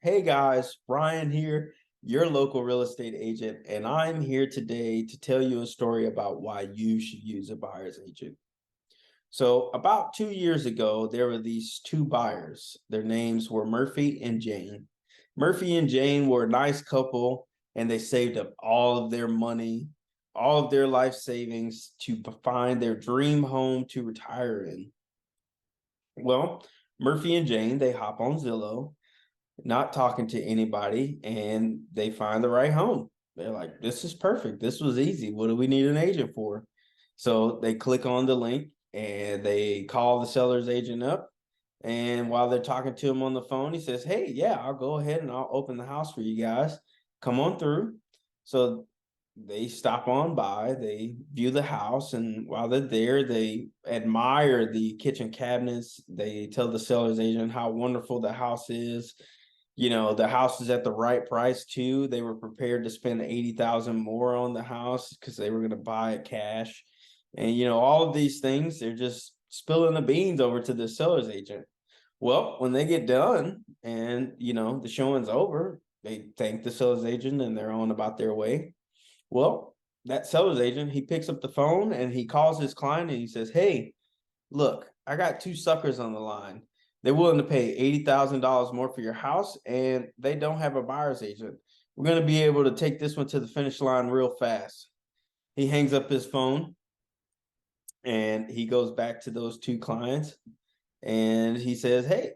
Hey guys, Brian here, your local real estate agent, and I'm here today to tell you a story about why you should use a buyer's agent. So, about 2 years ago, there were these two buyers. Their names were Murphy and Jane. Murphy and Jane were a nice couple, and they saved up all of their money, all of their life savings to find their dream home to retire in. Well, Murphy and Jane, they hop on Zillow, not talking to anybody, and they find the right home. They're like, this is perfect. This was easy. What do we need an agent for? So they click on the link and they call the seller's agent up. And while they're talking to him on the phone, he says, hey, yeah, I'll go ahead and I'll open the house for you guys. Come on through. So they stop on by, they view the house, and while they're there, they admire the kitchen cabinets. They tell the seller's agent how wonderful the house is. The house is at the right price too. They were prepared to spend 80,000 more on the house because they were going to buy it cash. And all of these things, they're just spilling the beans over to the seller's agent. Well, when they get done and the showing's over, they thank the seller's agent and they're on about their way. Well, that seller's agent, he picks up the phone and he calls his client and he says, hey, look, I got two suckers on the line. They're willing to pay $80,000 more for your house, and they don't have a buyer's agent. We're going to be able to take this one to the finish line real fast. He hangs up his phone and he goes back to those two clients and he says, hey,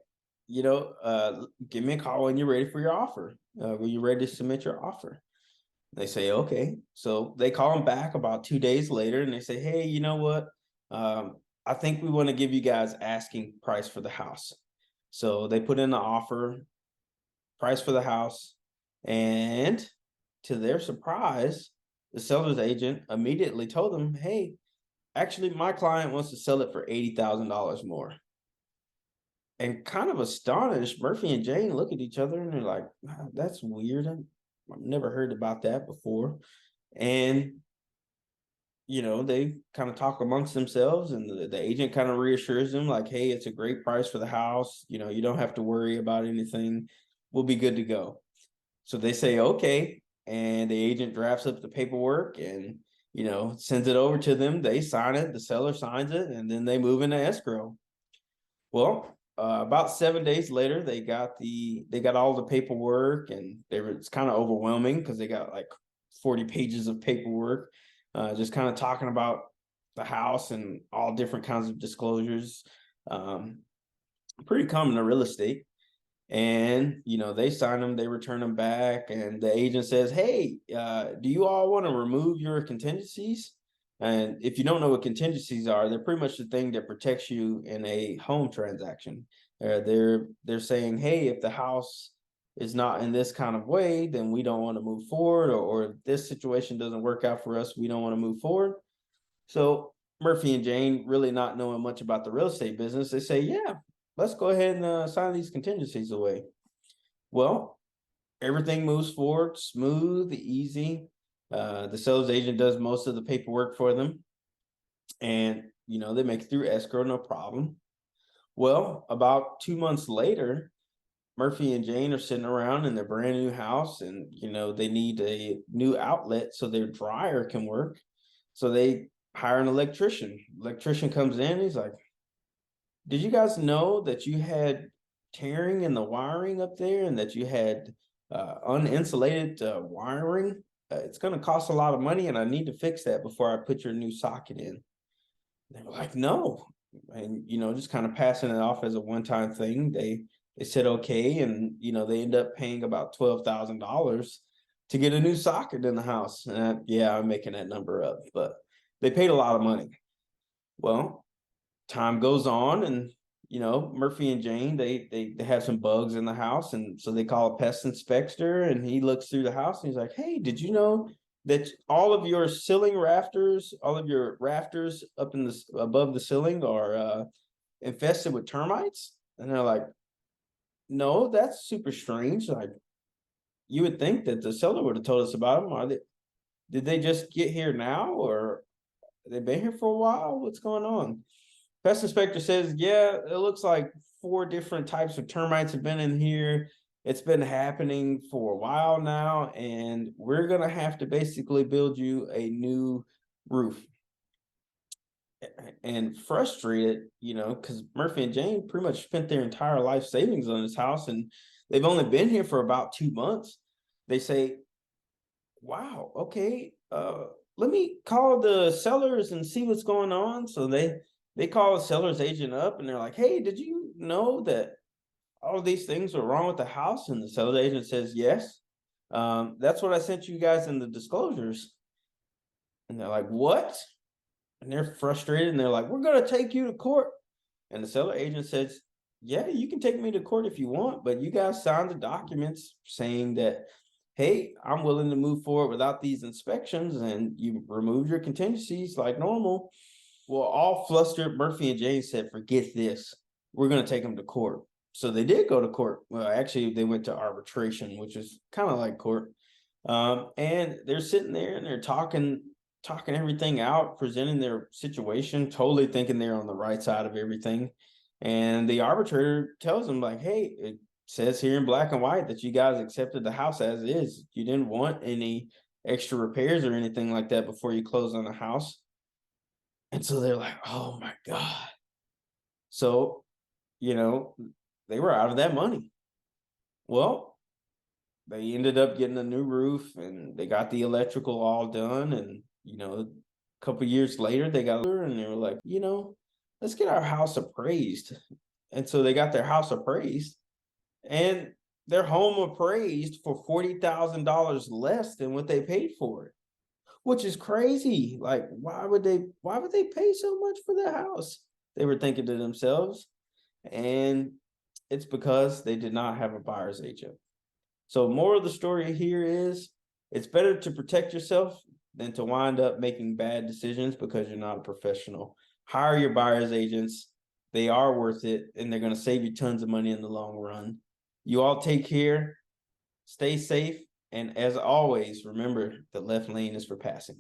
give me a call when you're ready for your offer. When you're ready to submit your offer. They say, okay. So they call him back about 2 days later and they say, hey, you know what? I think we want to give you guys asking price for the house. So they put in the offer, price for the house, and to their surprise, the seller's agent immediately told them, hey, actually, my client wants to sell it for $80,000 more. And kind of astonished, Murphy and Jane look at each other and they're like, wow, that's weird. I've never heard about that before. And they kind of talk amongst themselves, and the agent kind of reassures them like, hey, it's a great price for the house. You don't have to worry about anything. We'll be good to go. So they say, okay. And the agent drafts up the paperwork and, sends it over to them. They sign it. The seller signs it, and then they move into escrow. Well, about 7 days later, they got all the paperwork, and it's kind of overwhelming because they got like 40 pages of paperwork, just kind of talking about the house and all different kinds of disclosures. Pretty common in real estate. And they sign them, they return them back, and the agent says, hey, do you all want to remove your contingencies? And if you don't know what contingencies are, they're pretty much the thing that protects you in a home transaction. They're saying, hey, if the house is not in this kind of way, then we don't want to move forward, or if this situation doesn't work out for us, we don't want to move forward. So Murphy and Jane, really not knowing much about the real estate business, they say, yeah, let's go ahead and sign these contingencies away. Well, everything moves forward smooth, easy. The sales agent does most of the paperwork for them, and they make it through escrow, no problem. Well, about 2 months later, Murphy and Jane are sitting around in their brand new house, and they need a new outlet so their dryer can work. So they hire an electrician. Electrician comes in, he's like, did you guys know that you had tearing in the wiring up there and that you had uninsulated wiring? It's going to cost a lot of money, and I need to fix that before I put your new socket in. They were like, no. And, just kind of passing it off as a one-time thing. They said, okay. And, they end up paying about $12,000 to get a new socket in the house. Yeah, I'm making that number up, but they paid a lot of money. Well, time goes on, and Murphy and Jane, they have some bugs in the house, and so they call a pest inspector, and he looks through the house and he's like, hey, did you know that all of your ceiling rafters, all of your rafters up in the above the ceiling are infested with termites? And they're like, no, that's super strange. Like, you would think that the seller would have told us about them. Did they just get here now, or they've been here for a while? What's going on? Pest inspector says, yeah, it looks like 4 different types of termites have been in here. It's been happening for a while now, and we're going to have to basically build you a new roof. And frustrated, because Murphy and Jane pretty much spent their entire life savings on this house, and they've only been here for about 2 months. They say, wow, okay, let me call the sellers and see what's going on. So they call the seller's agent up, and they're like, hey, did you know that all of these things are wrong with the house? And the seller's agent says, yes. That's what I sent you guys in the disclosures. And they're like, what? And they're frustrated, and they're like, we're going to take you to court. And the seller agent says, yeah, you can take me to court if you want, but you guys signed the documents saying that, hey, I'm willing to move forward without these inspections, and you removed your contingencies like normal. Well, all flustered, Murphy and Jane said, forget this. We're going to take them to court. So they did go to court. Well, actually, they went to arbitration, which is kind of like court. And they're sitting there and they're talking everything out, presenting their situation, totally thinking they're on the right side of everything. And the arbitrator tells them, like, hey, it says here in black and white that you guys accepted the house as is. You didn't want any extra repairs or anything like that before you close on the house. And so they're like, oh my God. So, they were out of that money. Well, they ended up getting a new roof, and they got the electrical all done. And, a couple years later, they got her, and they were like, let's get our house appraised. And so they got their house appraised, and their home appraised for $40,000 less than what they paid for it, which is crazy. Like, why would they pay so much for their house? They were thinking to themselves. And it's because they did not have a buyer's agent. So moral of the story here is, it's better to protect yourself than to wind up making bad decisions because you're not a professional. Hire your buyer's agents. They are worth it, and they're going to save you tons of money in the long run. You all take care, stay safe, and as always, remember, the left lane is for passing.